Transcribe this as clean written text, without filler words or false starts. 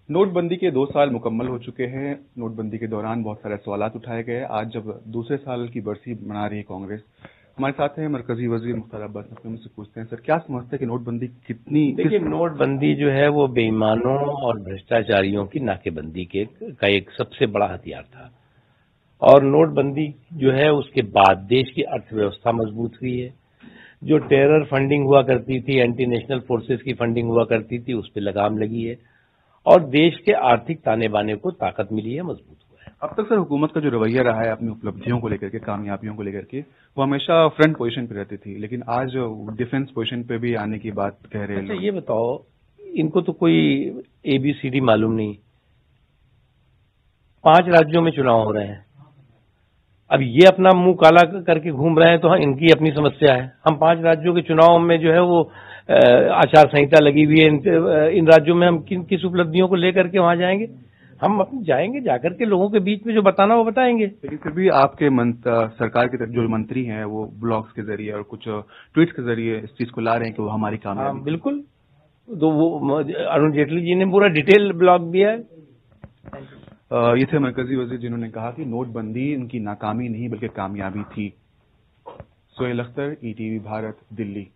नोटबंदी के 2 साल मुकम्मल हो चुके हैं। नोटबंदी के दौरान बहुत सारे सवालात उठाए गए। आज जब दूसरे साल की बरसी मना रही है कांग्रेस, हमारे साथ हैं मरकजी वजीर मुख्तार अब्बास नकवी। उनसे पूछते हैं, सर क्या समझते हैं कि नोटबंदी कितनी देखिए, नोटबंदी जो है वो बेईमानों और भ्रष्टाचारियों की नाकेबंदी का एक सबसे बड़ा हथियार था। और नोटबंदी जो है उसके बाद देश की अर्थव्यवस्था मजबूत हुई है। जो टेरर फंडिंग हुआ करती थी, एंटी नेशनल फोर्सेस की फंडिंग हुआ करती थी, उस पर लगाम लगी है और देश के आर्थिक ताने बाने को ताकत मिली है, मजबूत हुआ है। अब तक सर हुकूमत का जो रवैया रहा है अपनी उपलब्धियों को लेकर के, कामयाबियों को लेकर के, वो हमेशा फ्रंट पोजीशन पे रहती थी, लेकिन आज डिफेंस पोजीशन पे भी आने की बात कह रहे हैं अच्छा, लोग। ये बताओ, इनको तो कोई ABCD मालूम नहीं। 5 राज्यों में चुनाव हो रहे हैं। अब ये अपना मुंह काला करके घूम रहे हैं तो हाँ, इनकी अपनी समस्या है। हम 5 राज्यों के चुनाव में जो है वो आचार संहिता लगी हुई है। इन राज्यों में हम किस उपलब्धियों को लेकर के वहां जाएंगे? हम अपने जाएंगे, जाकर के लोगों के बीच में जो बताना वो बताएंगे। लेकिन फिर भी आपके सरकार के जो मंत्री हैं वो ब्लॉग्स के जरिए और कुछ ट्वीट्स के जरिए इस चीज को ला रहे हैं कि वो हमारी हाँ, कामयाबी। बिल्कुल। तो वो अरुण जेटली जी ने पूरा डिटेल ब्लॉग दिया है। ये थे मरकजी वजीर जिन्होंने कहा कि नोटबंदी उनकी नाकामी नहीं बल्कि कामयाबी थी। सोहेल अख्तर, ETV भारत, दिल्ली।